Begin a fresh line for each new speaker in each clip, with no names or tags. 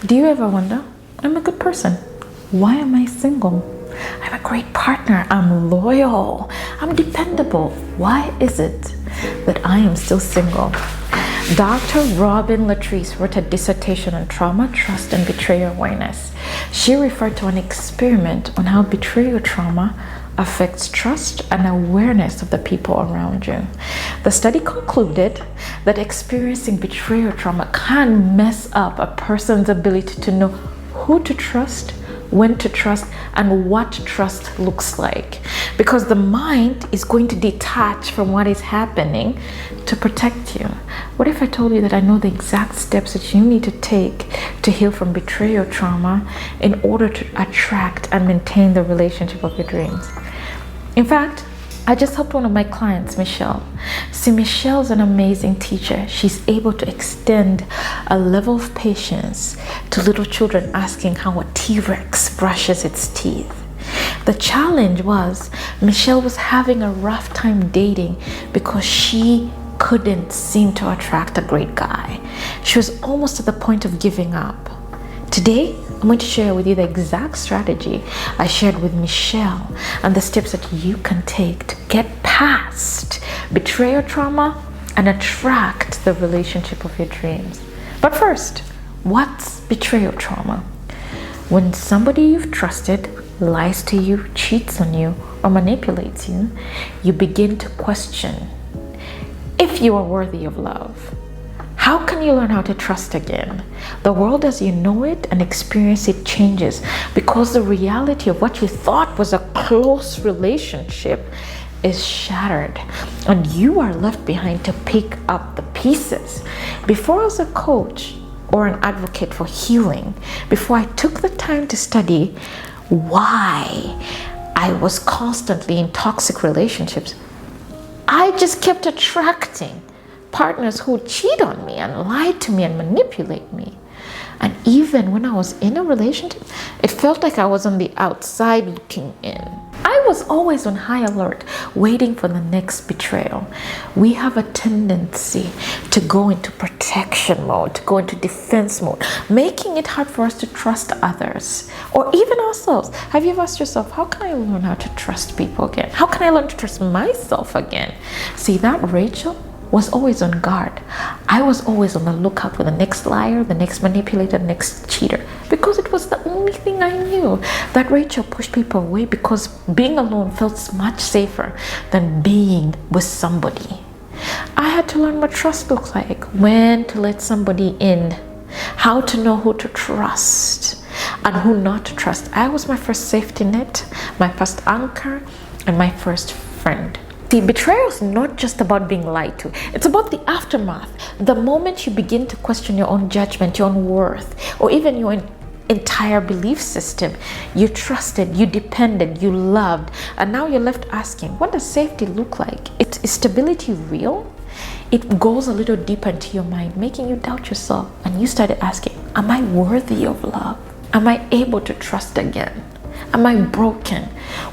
Do you ever wonder, I'm a good person. Why am I single? I'm a great partner. I'm loyal. I'm dependable. Why is it that I am still single? Dr. Robin Latrice wrote a dissertation on trauma, trust, and betrayal awareness. She referred to an experiment on how betrayal trauma affects trust and awareness of the people around you. The study concluded that experiencing betrayal trauma can mess up a person's ability to know who to trust, when to trust, and what trust looks like, because the mind is going to detach from what is happening to protect you. What if I told you that I know the exact steps that you need to take to heal from betrayal trauma in order to attract and maintain the relationship of your dreams? In fact, I just helped one of my clients, Michelle. See, Michelle's an amazing teacher. She's able to extend a level of patience to little children asking how a T-Rex brushes its teeth. The challenge was Michelle was having a rough time dating because she couldn't seem to attract a great guy. She was almost at the point of giving up. Today, I'm going to share with you the exact strategy I shared with Michelle and the steps that you can take to get past betrayal trauma and attract the relationship of your dreams. But first, what's betrayal trauma? When somebody you've trusted lies to you, cheats on you, or manipulates you, you begin to question if you are worthy of love. How can you learn how to trust again? The world as you know it and experience it changes because the reality of what you thought was a close relationship is shattered and you are left behind to pick up the pieces. Before I was a coach or an advocate for healing, before I took the time to study why I was constantly in toxic relationships, I just kept attracting partners who cheat on me and lie to me and manipulate me. And even when I was in a relationship, it felt like I was on the outside looking in. I was always on high alert, waiting for the next betrayal. We have a tendency to go into protection mode, to go into defense mode, making it hard for us to trust others or even ourselves. Have you ever asked yourself, how can I learn how to trust people again? How can I learn to trust myself again? See, that Rachel was always on guard. I was always on the lookout for the next liar, the next manipulator, the next cheater, because it was the only thing I knew. That Rachel pushed people away because being alone felt much safer than being with somebody. I had to learn what trust looks like, when to let somebody in, how to know who to trust and who not to trust. I was my first safety net, my first anchor, and my first friend. See, betrayal is not just about being lied to. It's about the aftermath. The moment you begin to question your own judgment, your own worth, or even your entire belief system. You trusted, you depended, you loved, and now you're left asking, what does safety look like? Is stability real? It goes a little deeper into your mind, making you doubt yourself, and you started asking, am I worthy of love? Am I able to trust again? Am I broken?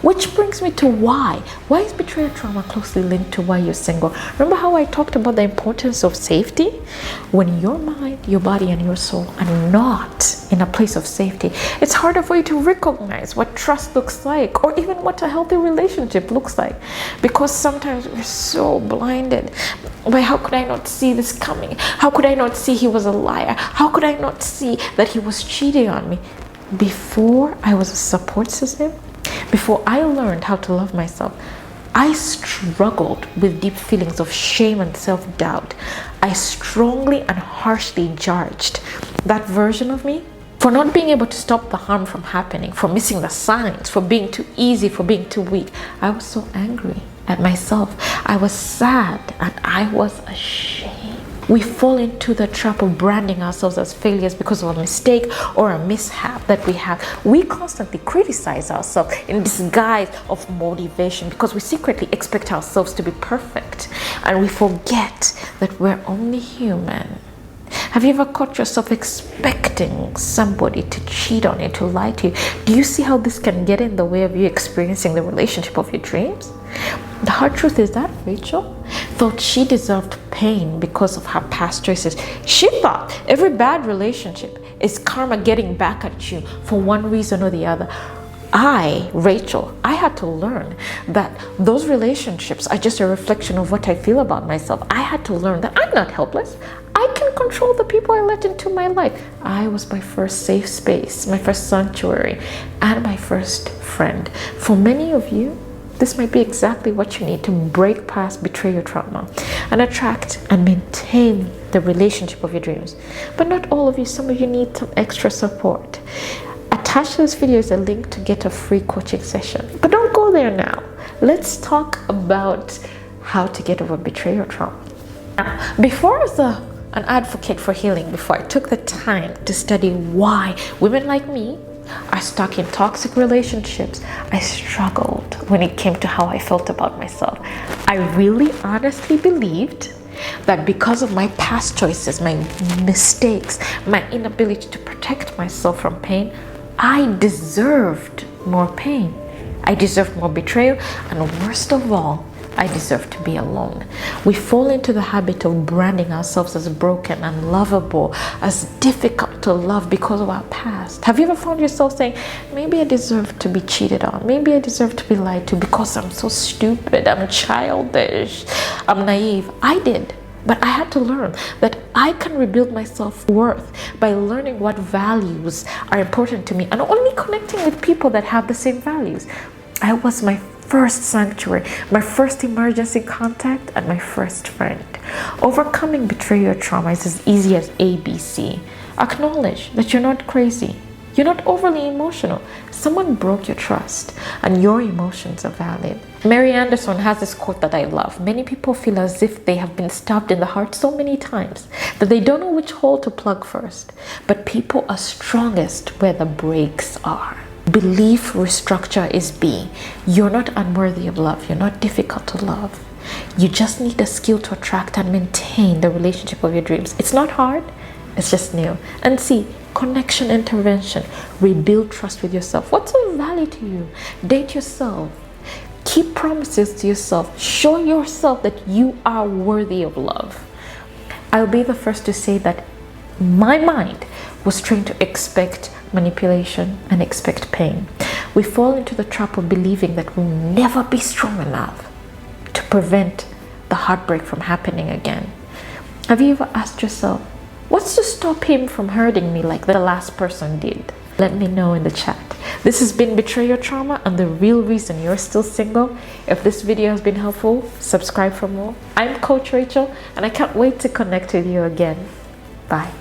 Which brings me to why. Why is betrayal trauma closely linked to why you're single? Remember how I talked about the importance of safety? When your mind, your body, and your soul are not in a place of safety, it's harder for you to recognize what trust looks like or even what a healthy relationship looks like. Because sometimes we're so blinded by how could I not see this coming? How could I not see he was a liar? How could I not see that he was cheating on me? Before I was a support system, before I learned how to love myself, I struggled with deep feelings of shame and self-doubt. I strongly and harshly judged that version of me for not being able to stop the harm from happening, for missing the signs, for being too easy, for being too weak. I was so angry at myself. I was sad and I was ashamed. We fall into the trap of branding ourselves as failures because of a mistake or a mishap that we have. We constantly criticize ourselves in disguise of motivation because we secretly expect ourselves to be perfect, and we forget that we're only human. Have you ever caught yourself expecting somebody to cheat on you, to lie to you? Do you see how this can get in the way of you experiencing the relationship of your dreams? The hard truth is that Rachel thought she deserved pain because of her past choices. She thought every bad relationship, is karma getting back at you for one reason or the other. I, Rachel, I had to learn that those relationships are just a reflection of what I feel about myself. I had to learn that I'm not helpless. I can control the people I let into my life. I was my first safe space, my first sanctuary, and my first friend. For many of you, this might be exactly what you need to break past betrayal trauma and attract and maintain the relationship of your dreams. But not all of you, some of you need some extra support. Attached to this video is a link to get a free coaching session. But don't go there now. Let's talk about how to get over betrayal trauma. Now, before I was an advocate for healing, before I took the time to study why women like me are stuck in toxic relationships, I struggled when it came to how I felt about myself. I really honestly believed that because of my past choices, my mistakes, my inability to protect myself from pain, I deserved more pain. I deserved more betrayal, and worst of all, I deserve to be alone. We fall into the habit of branding ourselves as broken, unlovable, as difficult to love because of our past. Have you ever found yourself saying, maybe I deserve to be cheated on, maybe I deserve to be lied to because I'm so stupid, I'm childish, I'm naive? I did. But I had to learn that I can rebuild my self-worth by learning what values are important to me and only connecting with people that have the same values. I was my first sanctuary, my first emergency contact, and my first friend. Overcoming betrayal trauma is as easy as ABC. Acknowledge that you're not crazy. You're not overly emotional. Someone broke your trust, and your emotions are valid. Mary Anderson has this quote that I love. Many people feel as if they have been stabbed in the heart so many times that they don't know which hole to plug first. But people are strongest where the breaks are. Belief restructure is B. You're not unworthy of love. You're not difficult to love. You just need a skill to attract and maintain the relationship of your dreams. It's not hard. It's just new. And C, connection intervention. Rebuild trust with yourself. What's of value to you? Date yourself. Keep promises to yourself. Show yourself that you are worthy of love. I'll be the first to say that my mind was trained to expect manipulation and expect pain. We fall into the trap of believing that we'll never be strong enough to prevent the heartbreak from happening again. Have you ever asked yourself, what's to stop him from hurting me like the last person did? Let me know in the chat. This has been Betrayal Trauma and the real reason you're still single. If this video has been helpful, subscribe for more. I'm Coach Rachel, and I can't wait to connect with you again. Bye.